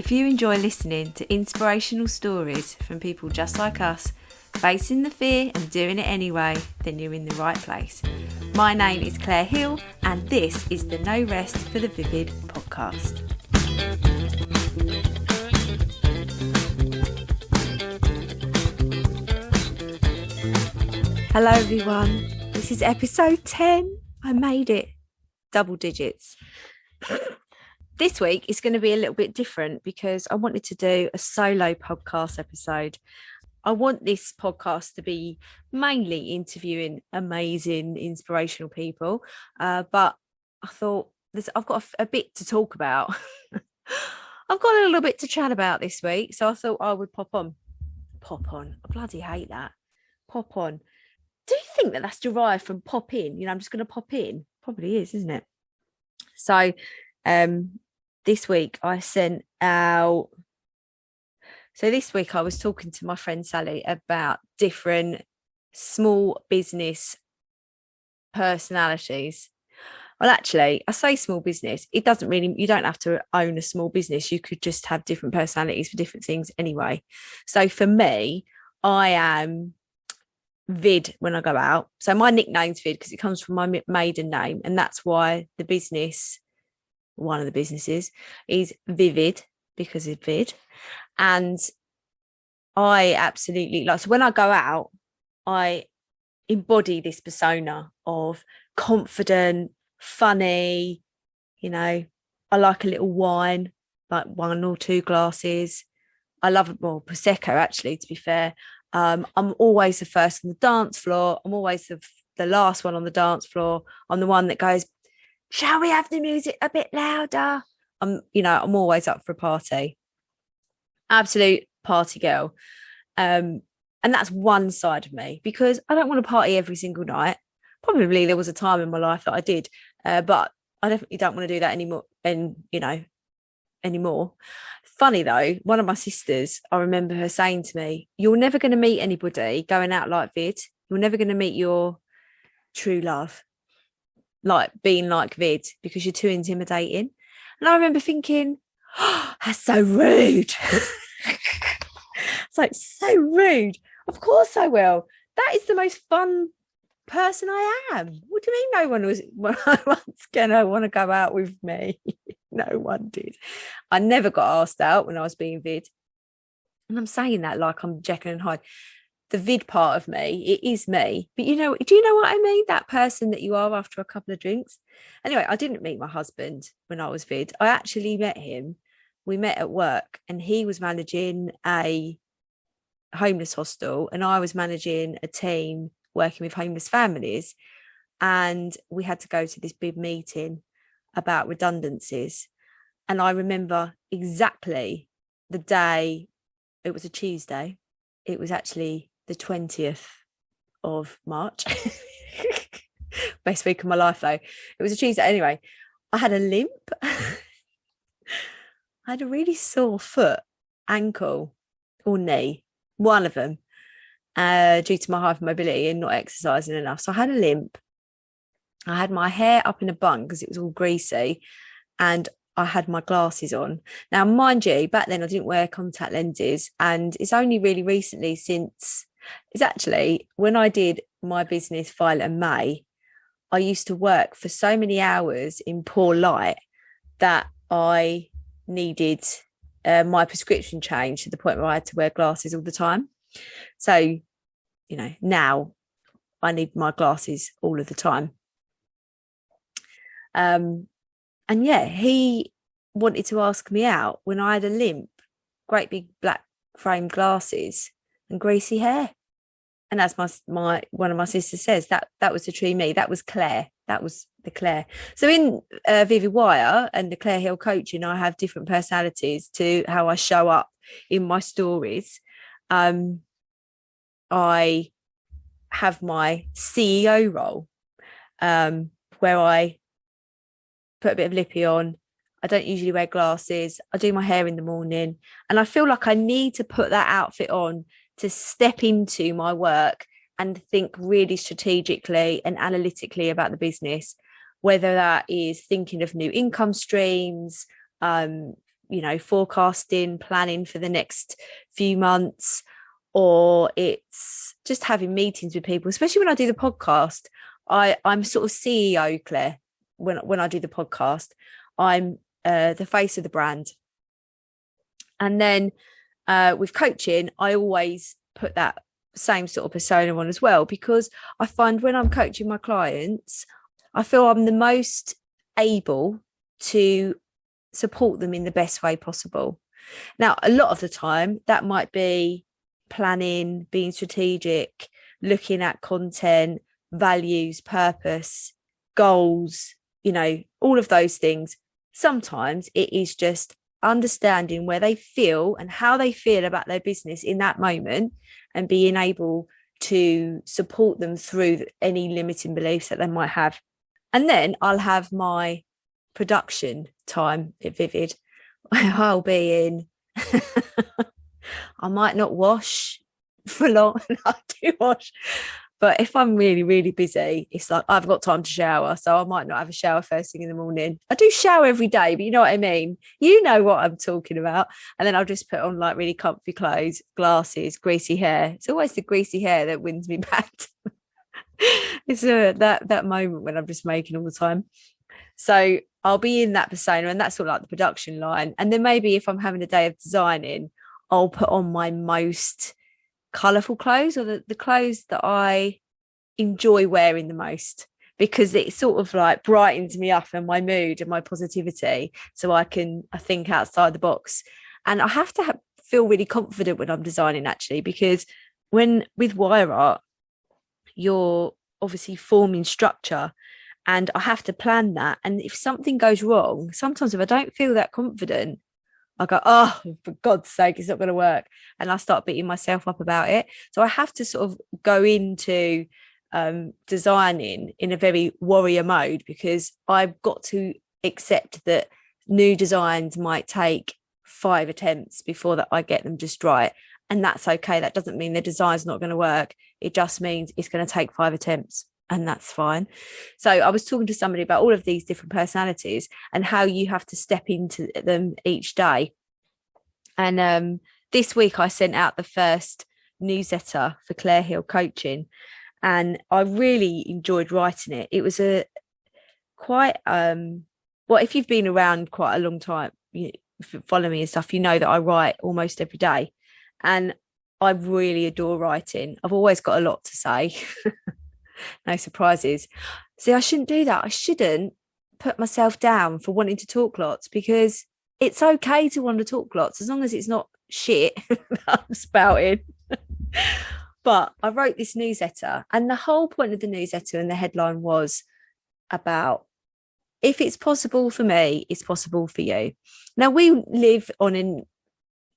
If you enjoy listening to inspirational stories from people just like us, facing the fear and doing it anyway, then you're in the right place. My name is Claire Hill, and this is the No Rest for the Vivid podcast. Hello everyone, this is episode 10. I made it. Double digits. This week is going to be a little bit different because I wanted to do a solo podcast episode. I want this podcast to be mainly interviewing amazing, inspirational people. But I thought I've got a bit to talk about. I've got a little bit to chat about this week. So I thought I would pop on. I bloody hate that. Pop on. Do you think that that's derived from pop in? You know, I'm just going to pop in. Probably is, isn't it? So this week I sent out. So this week I was talking to my friend Sally about different small business personalities. Well, actually, I say small business. It doesn't really, you don't have to own a small business. You could just have different personalities for different things anyway. So for me, I am Vid when I go out. So my nickname's Vid because it comes from my maiden name. And that's why the business, one of the businesses, is Vivid because of Vid. And I absolutely so when I go out, I embody this persona of confident, funny, you know, I like a little wine, like 1 or 2 glasses. I love Prosecco, actually, to be fair. I'm always the first on the dance floor. I'm always the last one on the dance floor. I'm the one that goes, shall we have the music a bit louder? I'm always up for a party. Absolute party girl. And that's one side of me because I don't want to party every single night. Probably there was a time in my life that I did, but I definitely don't want to do that anymore. Anymore. Funny though, one of my sisters, I remember her saying to me, you're never going to meet anybody going out like Vid. You're never going to meet your true love, like being like Vid, because you're too intimidating. And I remember thinking, oh, that's so rude. It's like, so rude. Of course I will. That is the most fun person I am. What do you mean no one was gonna want to go out with me? No one did. I never got asked out when I was being Vid. And I'm saying that like I'm Jekyll and Hyde. The Vid part of me, it is me. But do you know what I mean? That person that you are after a couple of drinks. Anyway, I didn't meet my husband when I was Vid. I actually met him. We met at work and he was managing a homeless hostel and I was managing a team working with homeless families. And we had to go to this big meeting about redundancies. And I remember exactly the day. It was a Tuesday. It was actually the 20th of March. Best week of my life, though. It was a Tuesday. Anyway, I had a limp. I had a really sore foot, ankle, or knee, one of them, due to my hypermobility and not exercising enough. So I had a limp. I had my hair up in a bun because it was all greasy, and I had my glasses on. Now, mind you, back then I didn't wear contact lenses, and it's only really recently it's actually when I did my business Violet and May, I used to work for so many hours in poor light that I needed my prescription changed to the point where I had to wear glasses all the time. So, now I need my glasses all of the time. And yeah, he wanted to ask me out when I had a limp, great big black framed glasses and greasy hair. And as my one of my sisters says, that was the true me. That was Claire. That was the Claire. So in Vivid Wire and the Claire Hill coaching, I have different personalities to how I show up in my stories. I have my CEO role, where I put a bit of lippy on. I don't usually wear glasses. I do my hair in the morning. And I feel like I need to put that outfit on to step into my work and think really strategically and analytically about the business, whether that is thinking of new income streams, forecasting, planning for the next few months, or it's just having meetings with people, especially when I do the podcast. I'm sort of CEO, Claire, when I do the podcast. I'm the face of the brand. And then with coaching, I always put that same sort of persona on as well, because I find when I'm coaching my clients, I feel I'm the most able to support them in the best way possible. Now, a lot of the time that might be planning, being strategic, looking at content, values, purpose, goals, all of those things. Sometimes it is just understanding where they feel and how they feel about their business in that moment, and being able to support them through any limiting beliefs that they might have. And then I'll have my production time at Vivid. I'll be in. I might not wash for long. I do wash. But if I'm really, really busy, it's like I've got time to shower. So I might not have a shower first thing in the morning. I do shower every day, but you know what I mean? You know what I'm talking about. And then I'll just put on like really comfy clothes, glasses, greasy hair. It's always the greasy hair that wins me back. It's that moment when I'm just making all the time. So I'll be in that persona, and that's sort of like the production line. And then maybe if I'm having a day of designing, I'll put on my most colourful clothes, or the clothes that I enjoy wearing the most, because it sort of like brightens me up and my mood and my positivity, so I think outside the box. And I have to feel really confident when I'm designing, actually, because with wire art, you're obviously forming structure, and I have to plan that. And if something goes wrong, sometimes if I don't feel that confident, I go, oh, for God's sake, it's not going to work. And I start beating myself up about it. So I have to sort of go into designing in a very warrior mode, because I've got to accept that new designs might take 5 attempts before that I get them just right. And that's okay. That doesn't mean the design's not going to work. It just means it's going to take 5 attempts. And that's fine. So I was talking to somebody about all of these different personalities and how you have to step into them each day. And this week I sent out the first newsletter for Claire Hill Coaching, and I really enjoyed writing it. It was quite if you've been around quite a long time, you follow me and stuff, you know that I write almost every day, and I really adore writing. I've always got a lot to say. No surprises. See, I shouldn't do that. I shouldn't put myself down for wanting to talk lots, because it's okay to want to talk lots as long as it's not shit that I'm spouting. But I wrote this newsletter, and the whole point of the newsletter and the headline was about, if it's possible for me, it's possible for you. Now, we live in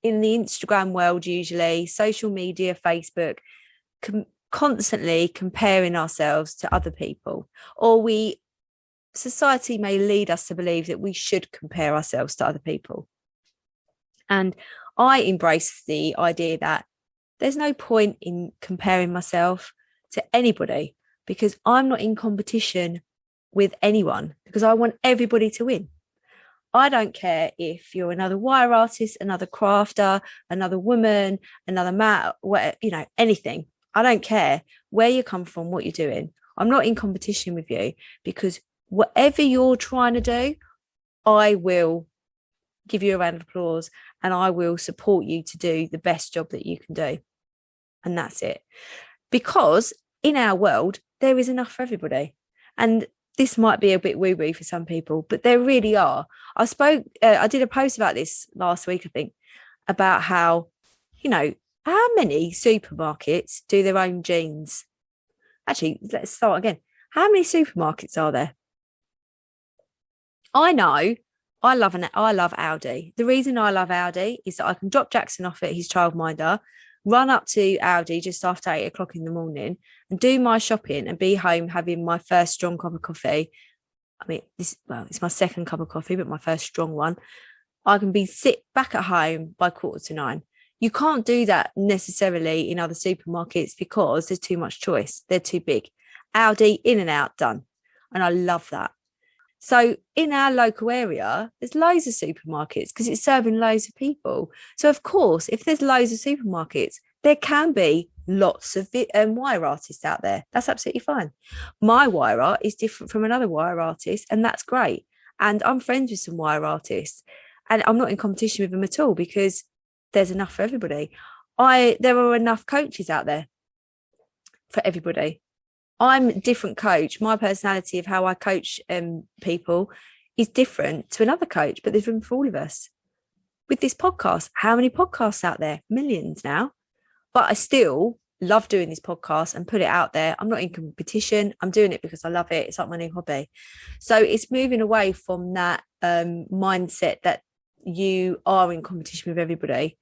the Instagram world, usually social media, Facebook, constantly comparing ourselves to other people, or society may lead us to believe that we should compare ourselves to other people. And I embrace the idea that there's no point in comparing myself to anybody, because I'm not in competition with anyone, because I want everybody to win. I don't care if you're another wire artist, another crafter, another woman, another man, anything. I don't care where you come from, what you're doing. I'm not in competition with you, because whatever you're trying to do, I will give you a round of applause, and I will support you to do the best job that you can do. And that's it. Because in our world, there is enough for everybody. And this might be a bit woo-woo for some people, but there really are. I did a post about this last week, I think, about how, how many supermarkets do their own jeans? Actually, let's start again. How many supermarkets are there? I know I love Aldi. The reason I love Aldi is that I can drop Jackson off at his childminder, run up to Aldi just after 8 o'clock in the morning, and do my shopping and be home having my first strong cup of coffee. I mean, it's my second cup of coffee, but my first strong one. I can sit back at home by 8:45. You can't do that necessarily in other supermarkets, because there's too much choice. They're too big. Aldi, in and out, done. And I love that. So in our local area, there's loads of supermarkets because it's serving loads of people. So of course, if there's loads of supermarkets, there can be lots of wire artists out there. That's absolutely fine. My wire art is different from another wire artist, and that's great. And I'm friends with some wire artists, and I'm not in competition with them at all because there's enough for everybody. There are enough coaches out there for everybody. I'm a different coach. My personality of how I coach people is different to another coach, but there's room for all of us. With this podcast, how many podcasts out there? Millions now. But I still love doing this podcast and put it out there. I'm not in competition. I'm doing it because I love it. It's like my new hobby. So it's moving away from that mindset that you are in competition with everybody.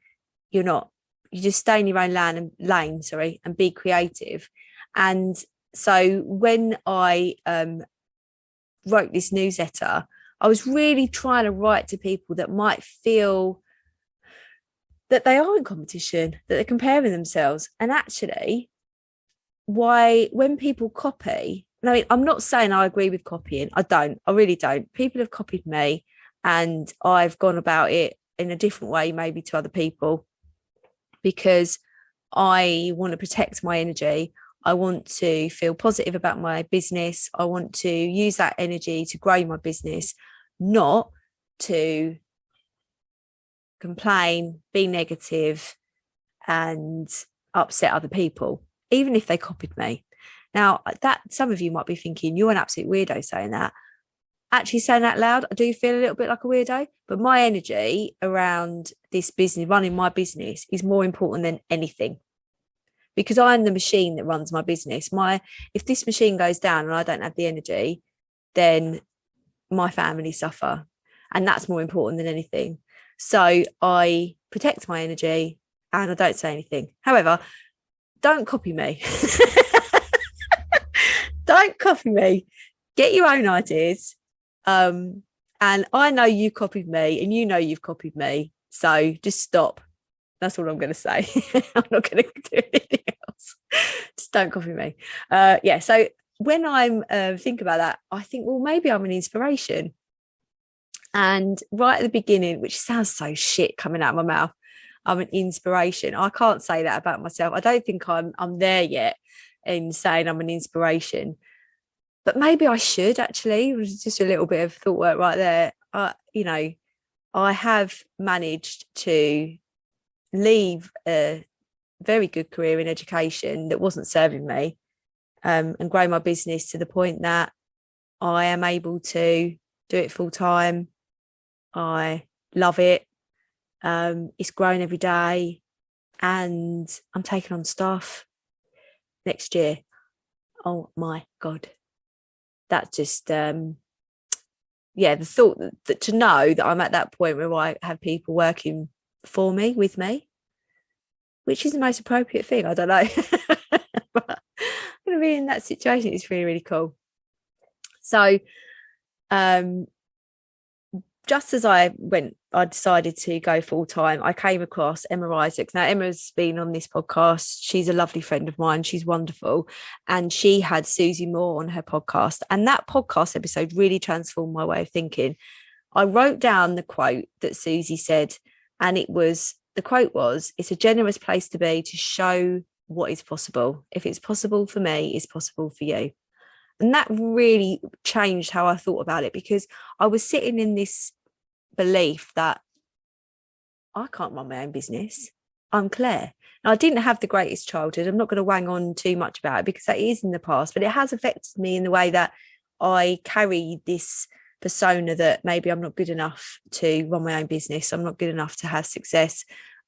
You're not. You just stay in your own lane, and be creative. And so when I wrote this newsletter, I was really trying to write to people that might feel that they are in competition, that they're comparing themselves. And actually, when people copy, I mean, I'm not saying I agree with copying. I really don't. People have copied me and I've gone about it in a different way, maybe to other people, because I want to protect my energy. I want to feel positive about my business. I want to use that energy to grow my business, not to complain, be negative, and upset other people, even if they copied me. Now, that some of you might be thinking, you're an absolute weirdo saying that. Actually saying that loud, I do feel a little bit like a weirdo, but my energy around this business, running my business, is more important than anything. Because I'm the machine that runs my business. If this machine goes down and I don't have the energy, then my family suffer. And that's more important than anything. So I protect my energy and I don't say anything. However, don't copy me. Don't copy me. Get your own ideas. And I know you copied me and you know you've copied me. So just stop. That's all I'm going to say. I'm not going to do anything else. Just don't copy me. So when I'm think about that, I think, well, maybe I'm an inspiration. And right at the beginning, which sounds so shit coming out of my mouth, I'm an inspiration. I can't say that about myself. I don't think I'm there yet in saying I'm an inspiration. But maybe I should actually. It was just a little bit of thought work right there. I have managed to leave a very good career in education that wasn't serving me, and grow my business to the point that I am able to do it full time. I love it. It's growing every day, and I'm taking on staff next year. Oh my God. That's just, the thought that to know that I'm at that point where I have people working for me, with me, which is the most appropriate thing. I don't know. But I'm going to be in that situation. It's really, really cool. So, just as I decided to go full time, I came across Emma Isaacs. Now, Emma's been on this podcast. She's a lovely friend of mine. She's wonderful. And she had Susie Moore on her podcast. And that podcast episode really transformed my way of thinking. I wrote down the quote that Susie said, and the quote was, "It's a generous place to be, to show what is possible. If it's possible for me, it's possible for you." And that really changed how I thought about it, because I was sitting in this belief that I can't run my own business. I'm Claire. Now, I didn't have the greatest childhood. I'm not going to wang on too much about it because that is in the past, but it has affected me in the way that I carry this persona that maybe I'm not good enough to run my own business. I'm not good enough to have success,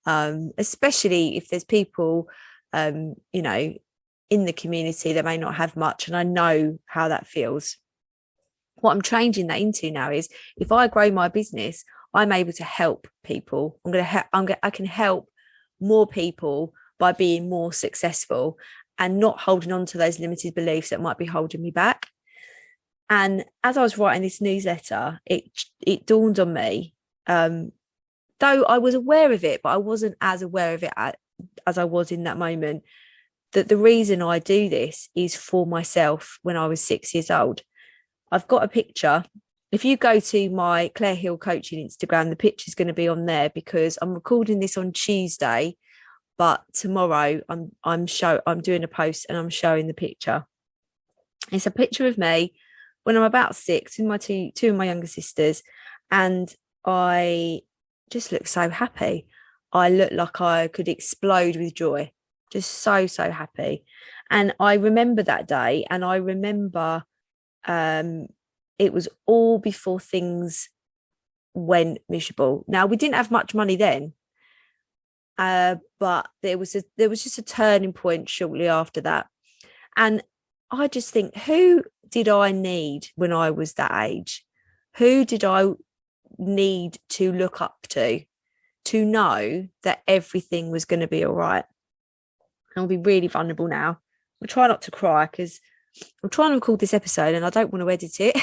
especially if there's people, in the community that may not have much, and I know how that feels. What I'm changing that into now is, if I grow my business, I'm able to help people. I can help more people by being more successful and not holding on to those limited beliefs that might be holding me back. And as I was writing this newsletter, it dawned on me, though I was aware of it, but I wasn't as aware of it as I was in that moment, that the reason I do this is for myself. When I was 6 years old, I've got a picture if you go to my Claire Hill coaching Instagram, the picture's going to be on there because I'm recording this on Tuesday, but tomorrow I'm doing a post and I'm showing the picture. It's a picture of me when I'm about 6 with my two of my younger sisters, and I just look so happy. I look like I could explode with joy, just so happy. And I remember that day, and I remember it was all before things went miserable. Now, we didn't have much money then, but there was just a turning point shortly after that. And I just think, who did I need when I was that age? Who did I need to look up to know that everything was going to be all right? I'll be really vulnerable now. I'll try not to cry because I'm trying to record this episode and I don't want to edit it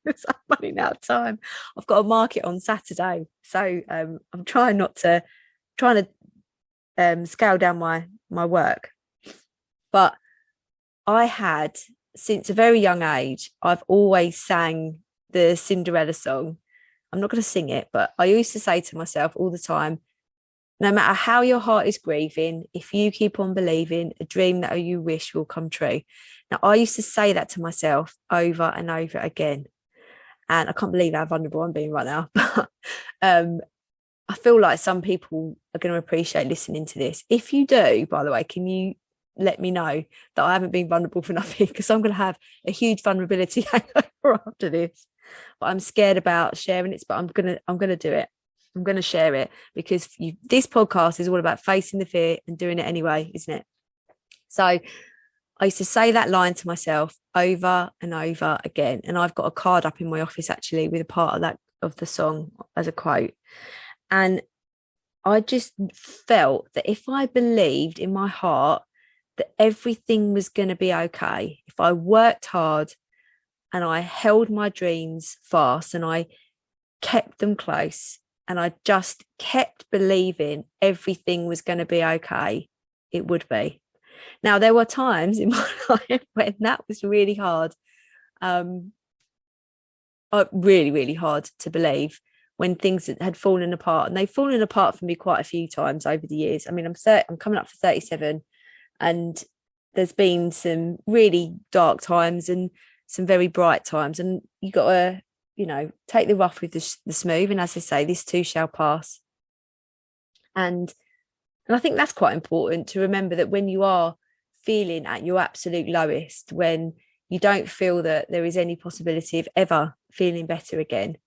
because I'm running out of time. I've got to mark it on Saturday. So I'm trying to scale down my work. But I had, since a very young age, I've always sang the Cinderella song. I'm not going to sing it, but I used to say to myself all the time, no matter how your heart is grieving, if you keep on believing, a dream that you wish will come true. Now, I used to say that to myself over and over again. And I can't believe how vulnerable I'm being right now. But I feel like some people are going to appreciate listening to this. If you do, by the way, can you let me know that I haven't been vulnerable for nothing? Because I'm going to have a huge vulnerability hangover after this. But I'm scared about sharing it, but I'm gonna do it. I'm going to share it because this podcast is all about facing the fear and doing it anyway, isn't it? So I used to say that line to myself over and over again. And I've got a card up in my office actually with a part of the song as a quote. And I just felt that if I believed in my heart that everything was going to be okay, if I worked hard and I held my dreams fast and I kept them close, and I just kept believing everything was going to be okay, it would be. Now, there were times in my life when that was really hard. Really, really hard to believe, when things had fallen apart. And they've fallen apart for me quite a few times over the years. I mean, I'm coming up for 37, and there's been some really dark times and some very bright times. And you got to, take the rough with the smooth. And as I say, this too shall pass. And I think that's quite important to remember, that when you are feeling at your absolute lowest, when you don't feel that there is any possibility of ever feeling better again,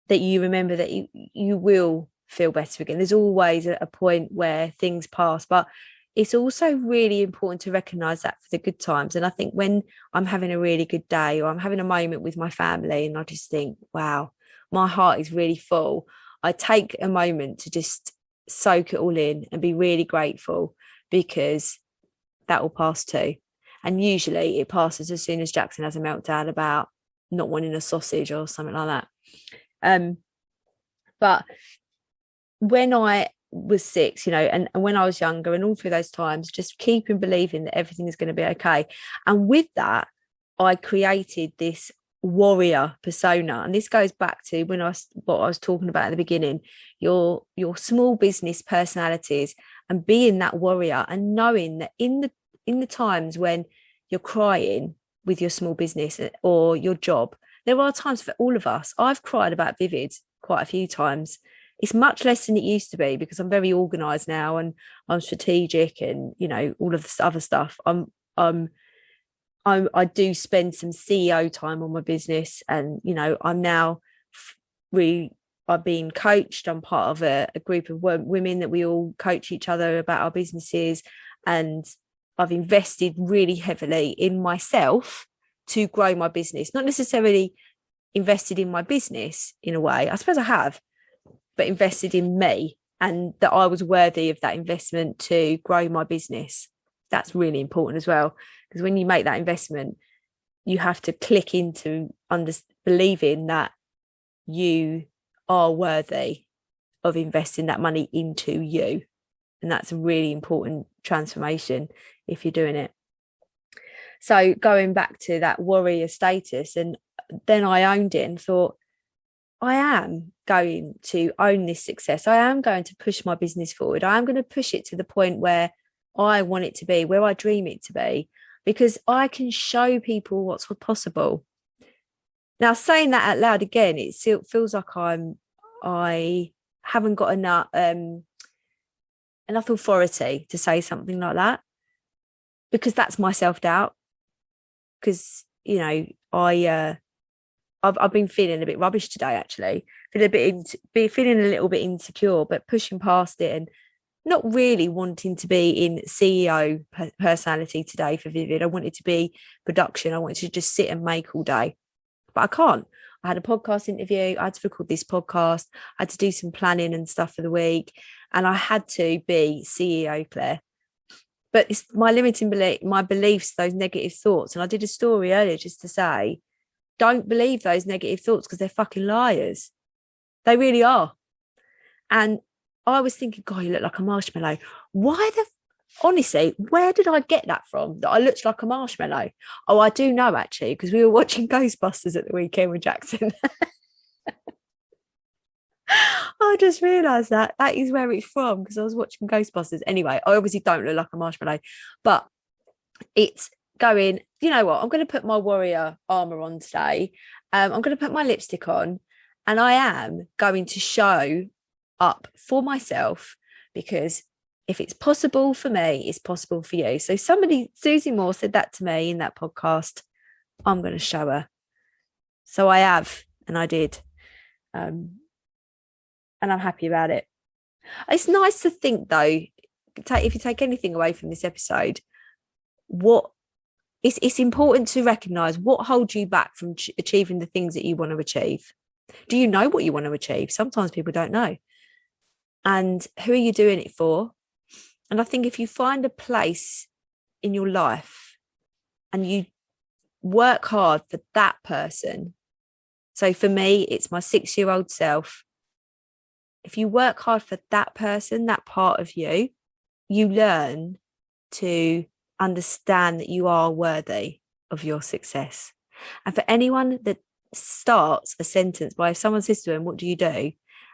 that you remember that you will feel better again. There's always a point where things pass, but it's also really important to recognize that for the good times. And I think when I'm having a really good day, or I'm having a moment with my family, and I just think, wow, my heart is really full, I take a moment to just soak it all in and be really grateful, because that will pass too. And usually it passes as soon as Jackson has a meltdown about not wanting a sausage or something like that. But when I was 6, and when I was younger, and all through those times, just keeping believing that everything is going to be okay. And with that, I created this warrior persona. And this goes back to what I was talking about at the beginning, your small business personalities, and being that warrior, and knowing that in the times when you're crying with your small business or your job, there are times for all of us. I've cried about Vivid quite a few times. It's much less than it used to be, because I'm very organized now, and I'm strategic, and all of this other stuff. I do spend some CEO time on my business, and I'm now I've been coached. I'm part of a group of women that we all coach each other about our businesses, and I've invested really heavily in myself to grow my business. Not necessarily invested in my business in a way, I suppose I have, but invested in me, and that I was worthy of that investment to grow my business. That's really important as well, because when you make that investment, you have to click into believing that you are worthy of investing that money into you. And that's a really important transformation if you're doing it. So going back to that warrior status, and then I owned it and thought, I am going to own this success. I am going to push my business forward. I am going to push it to the point where I want it to be, where I dream it to be, because I can show people what's possible. Now, saying that out loud again, it feels like I haven't got enough authority to say something like that, because that's my self-doubt. Because, you know, I've been feeling a bit rubbish today, actually. Feeling a little bit insecure, but pushing past it and not really wanting to be in CEO personality today for Vivid. I wanted to be production. I wanted to just sit and make all day, but I can't. I had a podcast interview. I had to record this podcast. I had to do some planning and stuff for the week, and I had to be CEO, Claire. But it's my limiting belief, my beliefs, those negative thoughts. And I did a story earlier just to say, don't believe those negative thoughts, because they're fucking liars. They really are. And I was thinking, God, you look like a marshmallow. Honestly, where did I get that from? That I looked like a marshmallow? Oh, I do know, actually, because we were watching Ghostbusters at the weekend with Jackson. I just realised that is where it's from, because I was watching Ghostbusters. Anyway, I obviously don't look like a marshmallow, but it's going, you know what, I'm going to put my warrior armour on today. I'm going to put my lipstick on, and I am going to show up for myself, because if it's possible for me, it's possible for you. So Susie Moore said that to me in that podcast. I'm going to show her. So I have, and I did. And I'm happy about it. It's nice to think, though, if you take anything away from this episode, it's important to recognise what holds you back from achieving the things that you want to achieve. Do you know what you want to achieve? Sometimes people don't know. And who are you doing it for? And I think if you find a place in your life and you work hard for that person, so for me, it's my 6-year-old self. If you work hard for that person, that part of you, you learn to understand that you are worthy of your success. And for anyone that starts a sentence by, if someone says to them, what do you do?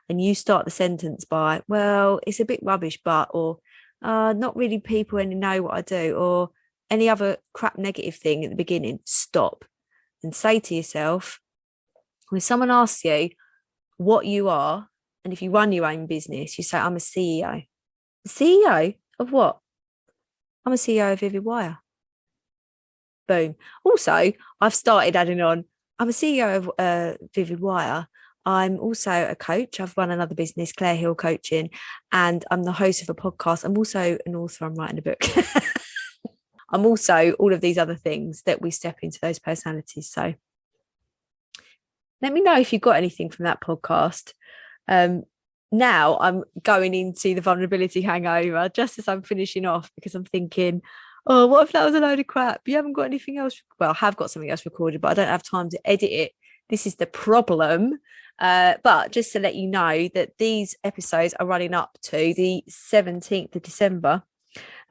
And you start the sentence by, well, it's a bit rubbish, but, or not really people any know what I do, or any other crap negative thing at the beginning, stop and say to yourself, when someone asks you what you are, and if you run your own business, you say, I'm a CEO. The CEO of what? I'm a CEO of Vivid Wire. Boom. Also, I've started adding on, I'm a CEO of Vivid Wire. I'm also a coach. I've run another business, Claire Hill Coaching, and I'm the host of a podcast. I'm also an author. I'm writing a book. I'm also all of these other things that we step into those personalities. So let me know if you've got anything from that podcast. Now I'm going into the vulnerability hangover just as I'm finishing off, because I'm thinking, oh, what if that was a load of crap? You haven't got anything else? Well, I have got something else recorded, but I don't have time to edit it. This is the problem. But just to let you know that these episodes are running up to the 17th of December.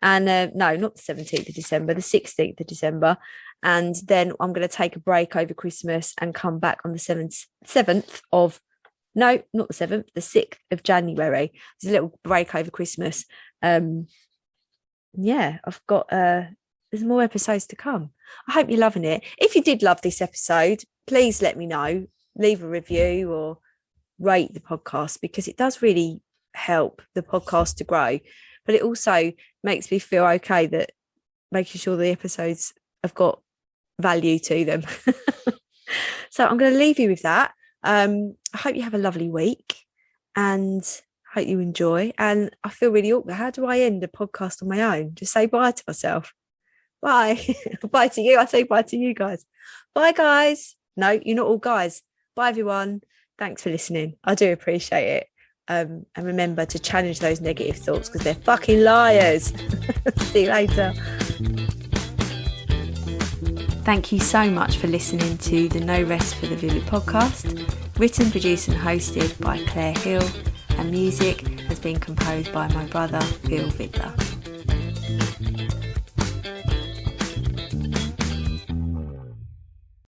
And no, not the 17th of December, the 16th of December. And then I'm going to take a break over Christmas and come back on the 7th of, no, not the 7th, the 6th of January. There's a little break over Christmas. Yeah, I've got, there's more episodes to come. I hope you're loving it. If you did love this episode, please let me know. Leave a review or rate the podcast, because it does really help the podcast to grow. But it also makes me feel okay that making sure the episodes have got value to them. So I'm going to leave you with that. I hope you have a lovely week and hope you enjoy. And I feel really awkward. How do I end a podcast on my own? Just say bye to myself. Bye. Bye to you. I say bye to you guys. Bye, guys. No, you're not all guys. Bye, everyone. Thanks for listening. I do appreciate it. And remember to challenge those negative thoughts, because they're fucking liars. See you later. Thank you so much for listening to the No Rest for the Vivid podcast, written, produced and hosted by Claire Hill, and music has been composed by my brother, Phil Vidler.